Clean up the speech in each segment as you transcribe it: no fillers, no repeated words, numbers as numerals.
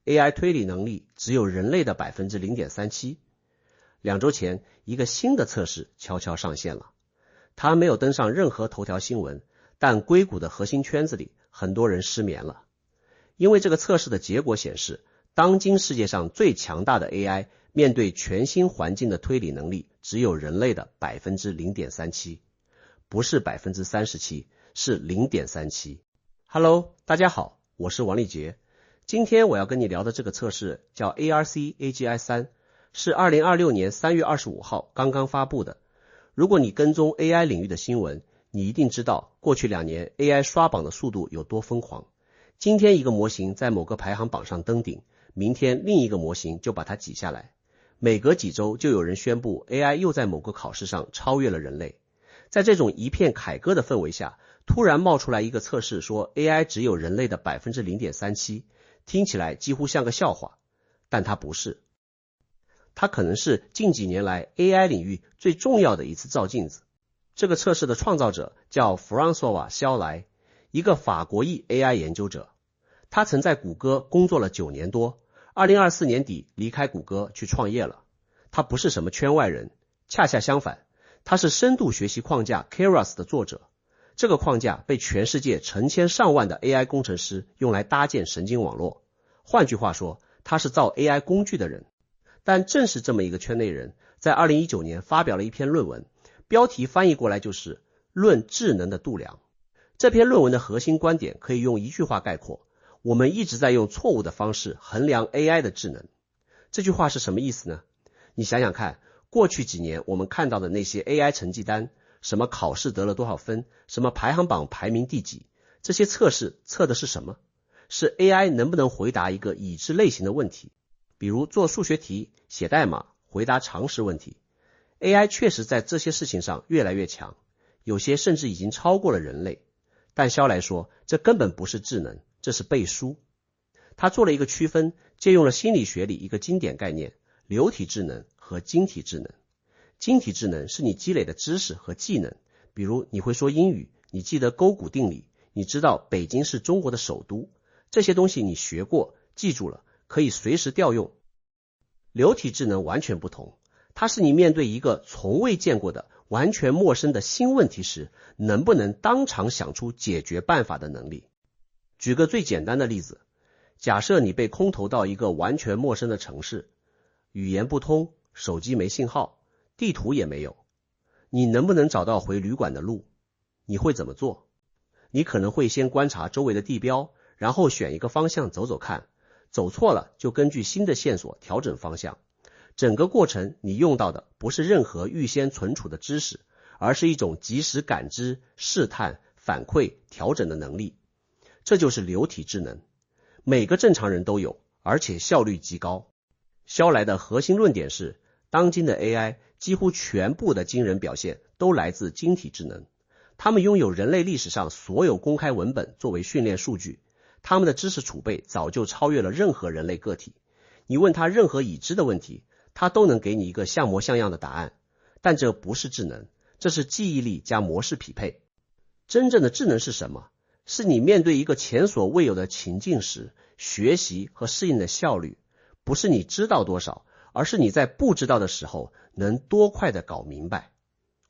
AI 推理能力只有人类的 0.37%。2周前，一个新的测试悄悄上线了。它没有登上任何头条新闻，但硅谷的核心圈子里很多人失眠了。因为这个测试的结果显示，当今世界上最强大的 AI 面对全新环境的推理能力只有人类的 0.37%， 不是 37%， 是 0.37%。 Hello， 大家好，我是王立杰。今天我要跟你聊的这个测试叫 ARC-AGI3， 是2026年3月25号刚刚发布的。如果你跟踪 AI 领域的新闻，你一定知道过去2年 AI 刷榜的速度有多疯狂。今天一个模型在某个排行榜上登顶，明天另一个模型就把它挤下来。每隔几周就有人宣布 AI 又在某个考试上超越了人类。在这种一片凯歌的氛围下，突然冒出来一个测试说 AI 只有人类的 0.37%， 听起来几乎像个笑话，但它不是。它可能是近几年来 AI 领域最重要的一次照镜子。这个测试的创造者叫弗朗索瓦·肖莱，一个法国裔 AI 研究者。他曾在谷歌工作了9年多，2024年底离开谷歌去创业了。他不是什么圈外人，恰恰相反，他是深度学习框架 Keras 的作者。这个框架被全世界成千上万的 AI 工程师用来搭建神经网络。换句话说，他是造 AI 工具的人。但正是这么一个圈内人，在2019年发表了一篇论文，标题翻译过来就是《论智能的度量》。这篇论文的核心观点可以用一句话概括：我们一直在用错误的方式衡量 AI 的智能。这句话是什么意思呢？你想想看，过去几年我们看到的那些 AI 成绩单，什么考试得了多少分，什么排行榜排名第几，这些测试测的是什么？是 AI 能不能回答一个已知类型的问题，比如做数学题、写代码、回答常识问题。 AI 确实在这些事情上越来越强，有些甚至已经超过了人类。但肖莱说，这根本不是智能，这是背书。他做了一个区分，借用了心理学里一个经典概念，流体智能和晶体智能。晶体智能是你积累的知识和技能，比如你会说英语，你记得勾股定理，你知道北京是中国的首都，这些东西你学过，记住了，可以随时调用。流体智能完全不同，它是你面对一个从未见过的完全陌生的新问题时，能不能当场想出解决办法的能力。举个最简单的例子，假设你被空投到一个完全陌生的城市，语言不通，手机没信号，地图也没有，你能不能找到回旅馆的路？你会怎么做？你可能会先观察周围的地标，然后选一个方向走走看，走错了就根据新的线索调整方向。整个过程你用到的不是任何预先存储的知识，而是一种及时感知、试探、反馈、调整的能力。这就是流体智能，每个正常人都有，而且效率极高。肖莱的核心论点是，当今的 AI 几乎全部的惊人表现都来自晶体智能。他们拥有人类历史上所有公开文本作为训练数据，他们的知识储备早就超越了任何人类个体。你问他任何已知的问题，他都能给你一个像模像样的答案。但这不是智能，这是记忆力加模式匹配。真正的智能是什么？是你面对一个前所未有的情境时，学习和适应的效率，不是你知道多少，而是你在不知道的时候能多快的搞明白。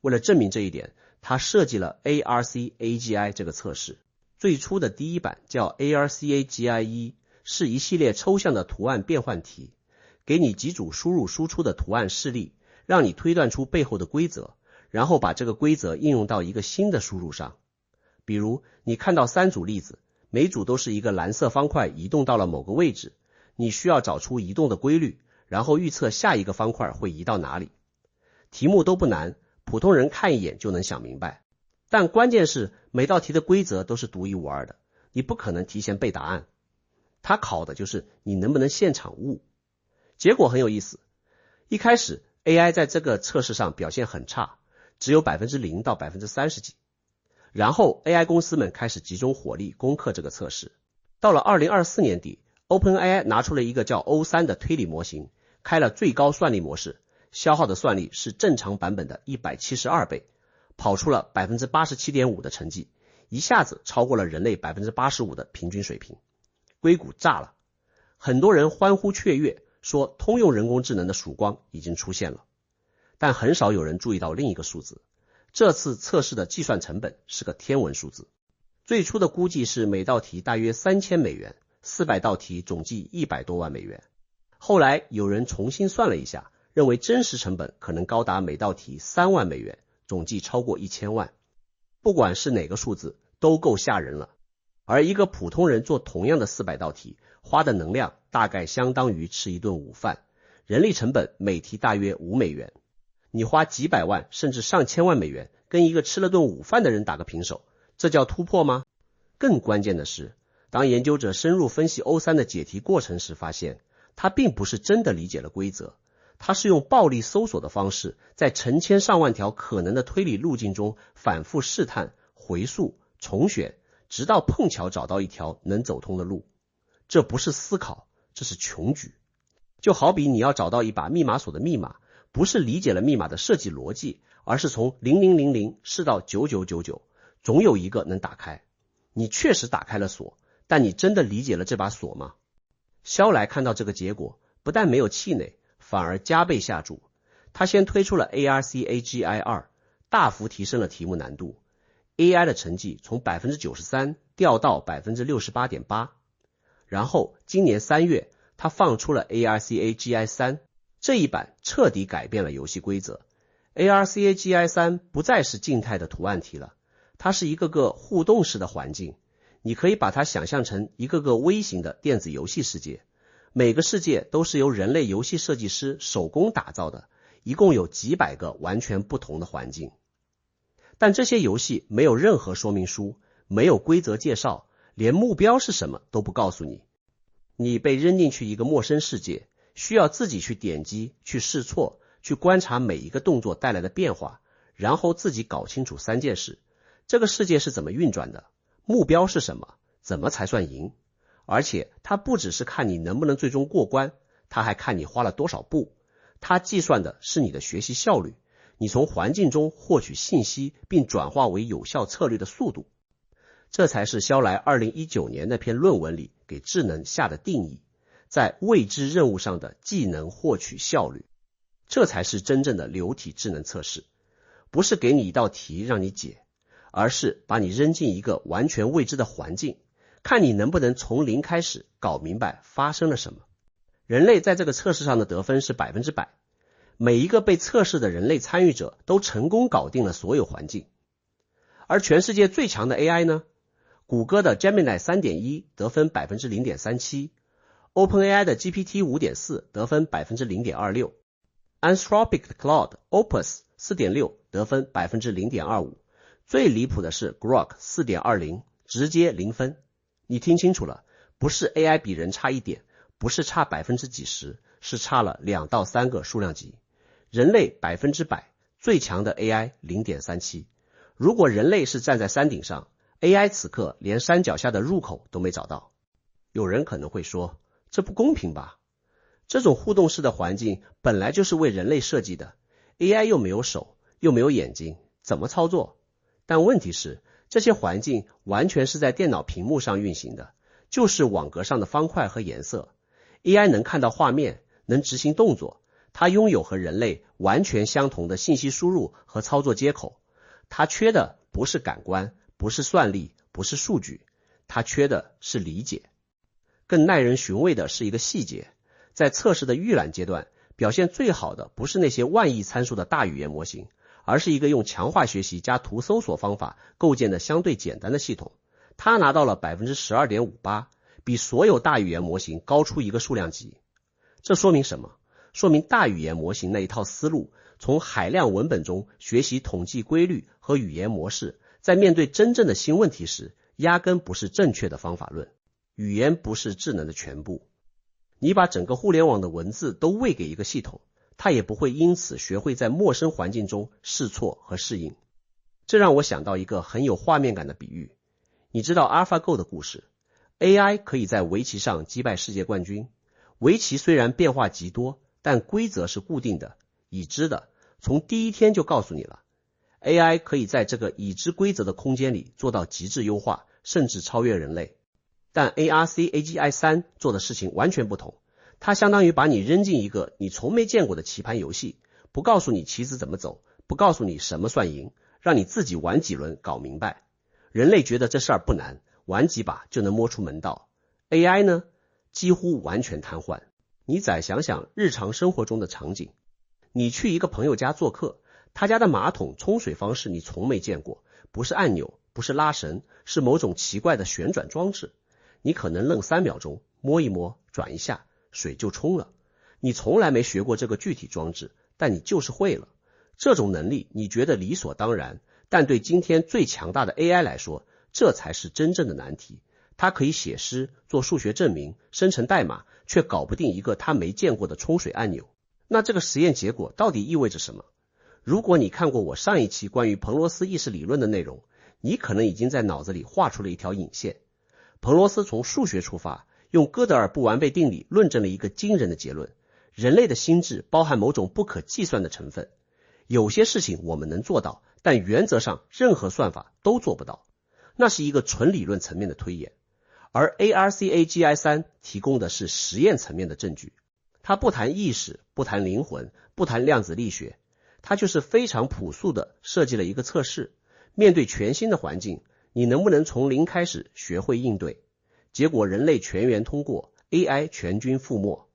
为了证明这一点，他设计了 ARC-AGI 这个测试。最初的第一版叫 ARC-AGI1， 是一系列抽象的图案变换题，给你几组输入输出的图案示例，让你推断出背后的规则，然后把这个规则应用到一个新的输入上。比如你看到3组例子，每组都是一个蓝色方块移动到了某个位置，你需要找出移动的规律，然后预测下一个方块会移到哪里。题目都不难，普通人看一眼就能想明白。但关键是每道题的规则都是独一无二的，你不可能提前背答案。它考的就是你能不能现场悟。结果很有意思，一开始 AI 在这个测试上表现很差，只有 0% 到 30% 几。然后 AI 公司们开始集中火力攻克这个测试。到了2024年底， OpenAI 拿出了一个叫 O3 的推理模型，开了最高算力模式，消耗的算力是正常版本的172倍，跑出了 87.5% 的成绩，一下子超过了人类 85% 的平均水平。硅谷炸了。很多人欢呼雀跃，说通用人工智能的曙光已经出现了。但很少有人注意到另一个数字，这次测试的计算成本是个天文数字。最初的估计是每道题大约3000美元，400道题总计100多万美元。后来有人重新算了一下，认为真实成本可能高达每道题3万美元，总计超过1000万。不管是哪个数字，都够吓人了。而一个普通人做同样的400道题，花的能量大概相当于吃一顿午饭，人力成本每题大约5美元。你花几百万甚至上千万美元跟一个吃了顿午饭的人打个平手，这叫突破吗？更关键的是，当研究者深入分析O3的解题过程时，发现他并不是真的理解了规则，他是用暴力搜索的方式，在成千上万条可能的推理路径中反复试探、回溯、重选，直到碰巧找到一条能走通的路。这不是思考，这是穷举。就好比你要找到一把密码锁的密码，不是理解了密码的设计逻辑，而是从0000试到9999，总有一个能打开。你确实打开了锁，但你真的理解了这把锁吗？肖莱看到这个结果，不但没有气馁，反而加倍下注。他先推出了 ARCAGI2， 大幅提升了题目难度， AI 的成绩从 93% 掉到 68.8%。 然后今年3月他放出了 ARCAGI3， 这一版彻底改变了游戏规则。 ARCAGI3 不再是静态的图案题了，它是一个个互动式的环境，你可以把它想象成一个个微型的电子游戏世界，每个世界都是由人类游戏设计师手工打造的，一共有几百个完全不同的环境。但这些游戏没有任何说明书，没有规则介绍，连目标是什么都不告诉你。你被扔进去一个陌生世界，需要自己去点击，去试错，去观察每一个动作带来的变化，然后自己搞清楚3件事：这个世界是怎么运转的，目标是什么，怎么才算赢。而且它不只是看你能不能最终过关，它还看你花了多少步，它计算的是你的学习效率，你从环境中获取信息并转化为有效策略的速度。这才是肖莱2019年那篇论文里给智能下的定义，在未知任务上的技能获取效率。这才是真正的流体智能测试，不是给你一道题让你解，而是把你扔进一个完全未知的环境，看你能不能从零开始搞明白发生了什么。人类在这个测试上的得分是100%，每一个被测试的人类参与者都成功搞定了所有环境。而全世界最强的 AI 呢？谷歌的 Gemini 3.1 得分 0.37%， OpenAI 的 GPT 5.4 得分 0.26%， Anthropic 的 Claude Opus 4.6 得分 0.25%， 最离谱的是 Grok 4.20 直接0分。你听清楚了，不是 AI 比人差一点，不是差几十，是差了2到3个数量级。人类100%，最强的 AI 0.37%。如果人类是站在山顶上， AI 此刻连山脚下的入口都没找到。有人可能会说，这不公平吧？这种互动式的环境本来就是为人类设计的， AI 又没有手，又没有眼睛，怎么操作？但问题是，这些环境完全是在电脑屏幕上运行的，就是网格上的方块和颜色。 AI 能看到画面，能执行动作，它拥有和人类完全相同的信息输入和操作接口，它缺的不是感官，不是算力，不是数据，它缺的是理解。更耐人寻味的是一个细节，在测试的预览阶段，表现最好的不是那些万亿参数的大语言模型，而是一个用强化学习加图搜索方法构建的相对简单的系统，它拿到了 12.58%， 比所有大语言模型高出一个数量级。这说明什么？说明大语言模型那一套思路，从海量文本中学习统计规律和语言模式，在面对真正的新问题时，压根不是正确的方法论。语言不是智能的全部，你把整个互联网的文字都喂给一个系统，它也不会因此学会在陌生环境中试错和适应。这让我想到一个很有画面感的比喻。你知道 AlphaGo 的故事， AI 可以在围棋上击败世界冠军。围棋虽然变化极多，但规则是固定的，已知的，从第一天就告诉你了。AI 可以在这个已知规则的空间里做到极致优化，甚至超越人类。但 ARC-AGI-3 做的事情完全不同，它相当于把你扔进一个你从没见过的棋盘游戏，不告诉你棋子怎么走，不告诉你什么算赢，让你自己玩几轮搞明白。人类觉得这事儿不难，玩几把就能摸出门道。AI 呢，几乎完全瘫痪。你再想想日常生活中的场景，你去一个朋友家做客，他家的马桶冲水方式你从没见过，不是按钮，不是拉绳，是某种奇怪的旋转装置。你可能愣3秒钟，摸一摸，转一下，水就冲了。你从来没学过这个具体装置，但你就是会了。这种能力你觉得理所当然，但对今天最强大的 AI 来说，这才是真正的难题。它可以写诗，做数学证明，生成代码，却搞不定一个它没见过的冲水按钮。那这个实验结果到底意味着什么？如果你看过我上一期关于彭罗斯意识理论的内容，你可能已经在脑子里画出了一条引线。彭罗斯从数学出发，用哥德尔不完备定理论证了一个惊人的结论：人类的心智包含某种不可计算的成分。有些事情我们能做到，但原则上任何算法都做不到。那是一个纯理论层面的推演。而 ARC-AGI-3 提供的是实验层面的证据。它不谈意识，不谈灵魂，不谈量子力学，它就是非常朴素的设计了一个测试。面对全新的环境，你能不能从零开始学会应对？结果人类全员通过， AI 全军覆没。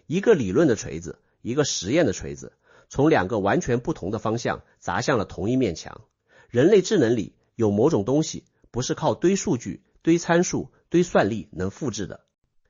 一个理论的锤子，一个实验的锤子，从2个完全不同的方向砸向了同一面墙。人类智能里有某种东西不是靠堆数据、堆参数、堆算力能复制的。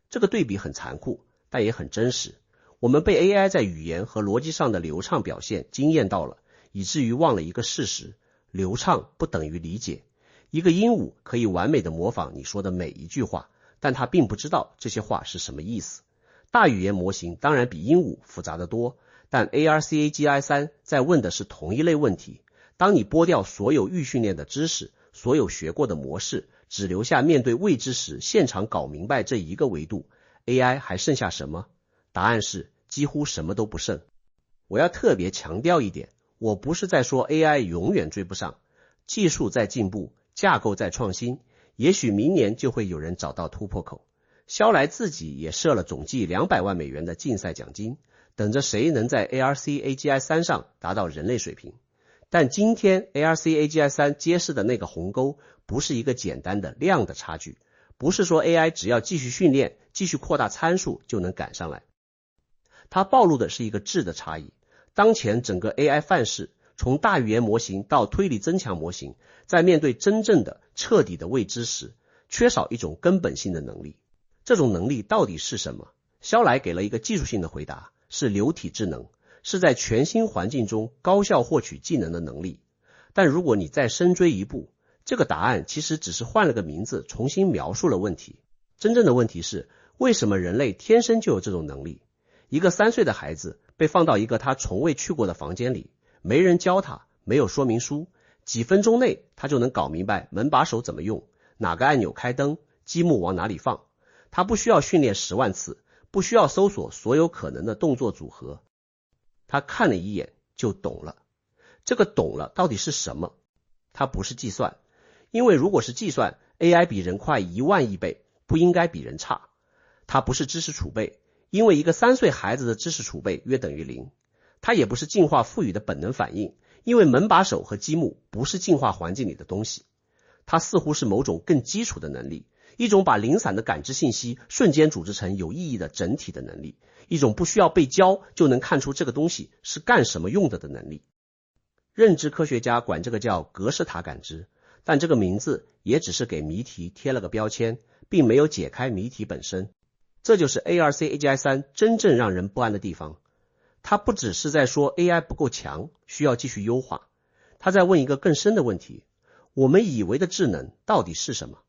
这个对比很残酷，但也很真实。我们被 AI 在语言和逻辑上的流畅表现惊艳到了，以至于忘了一个事实：流畅不等于理解。一个鹦鹉可以完美的模仿你说的每一句话，但它并不知道这些话是什么意思。大语言模型当然比鹦鹉复杂得多，但 ARC-AGI-3 在问的是同一类问题。当你剥掉所有预训练的知识，所有学过的模式，只留下面对未知时现场搞明白这一个维度， AI 还剩下什么？答案是几乎什么都不剩。我要特别强调一点，我不是在说 AI 永远追不上，技术在进步，架构在创新，也许明年就会有人找到突破口。肖莱自己也设了总计200万美元的竞赛奖金，等着谁能在 ARC-AGI-3 上达到人类水平。但今天 ARC-AGI-3 揭示的那个鸿沟，不是一个简单的量的差距，不是说 AI 只要继续训练，继续扩大参数就能赶上来。它暴露的是一个质的差异。当前整个 AI 范式，从大语言模型到推理增强模型，在面对真正的彻底的未知时，缺少一种根本性的能力。这种能力到底是什么？肖莱给了一个技术性的回答，是流体智能，是在全新环境中高效获取技能的能力。但如果你再深追一步，这个答案其实只是换了个名字，重新描述了问题。真正的问题是，为什么人类天生就有这种能力？一个3岁的孩子被放到一个他从未去过的房间里，没人教他，没有说明书，几分钟内他就能搞明白门把手怎么用，哪个按钮开灯，积木往哪里放。他不需要训练10万次，不需要搜索所有可能的动作组合，他看了一眼就懂了。这个懂了到底是什么？它不是计算，因为如果是计算， AI 比人快1万亿倍，不应该比人差。它不是知识储备，因为一个3岁孩子的知识储备约等于0。它也不是进化赋予的本能反应，因为门把手和积木不是进化环境里的东西。它似乎是某种更基础的能力，一种把零散的感知信息瞬间组织成有意义的整体的能力，一种不需要被教就能看出这个东西是干什么用的能力。认知科学家管这个叫格式塔感知，但这个名字也只是给谜题贴了个标签，并没有解开谜题本身。这就是 ARC-AGI-3 真正让人不安的地方。它不只是在说 AI 不够强，需要继续优化，它在问一个更深的问题：我们以为的智能到底是什么？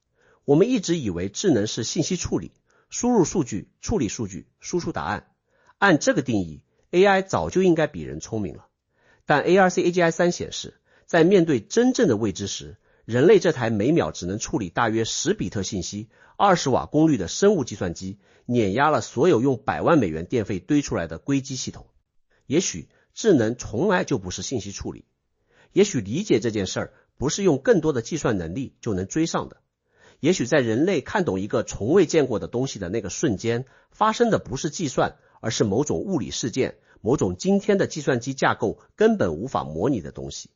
我们一直以为智能是信息处理，输入数据，处理数据，输出答案。按这个定义， AI 早就应该比人聪明了。但 ARC-AGI-3 显示，在面对真正的未知时，人类这台每秒只能处理大约10比特信息、20瓦功率的生物计算机，碾压了所有用100万美元电费堆出来的硅基系统。也许智能从来就不是信息处理，也许理解这件事儿不是用更多的计算能力就能追上的，也许在人类看懂一个从未见过的东西的那个瞬间，发生的不是计算，而是某种物理事件，某种今天的计算机架构根本无法模拟的东西。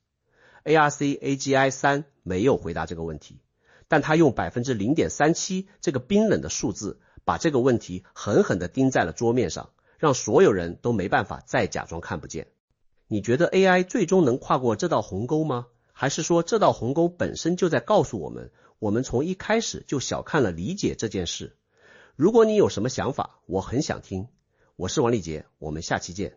ARC-AGI-3 没有回答这个问题，但他用 0.37% 这个冰冷的数字，把这个问题狠狠地钉在了桌面上，让所有人都没办法再假装看不见。你觉得 AI 最终能跨过这道鸿沟吗？还是说这道鸿沟本身就在告诉我们，我们从一开始就小看了理解这件事？如果你有什么想法，我很想听。我是王立杰，我们下期见。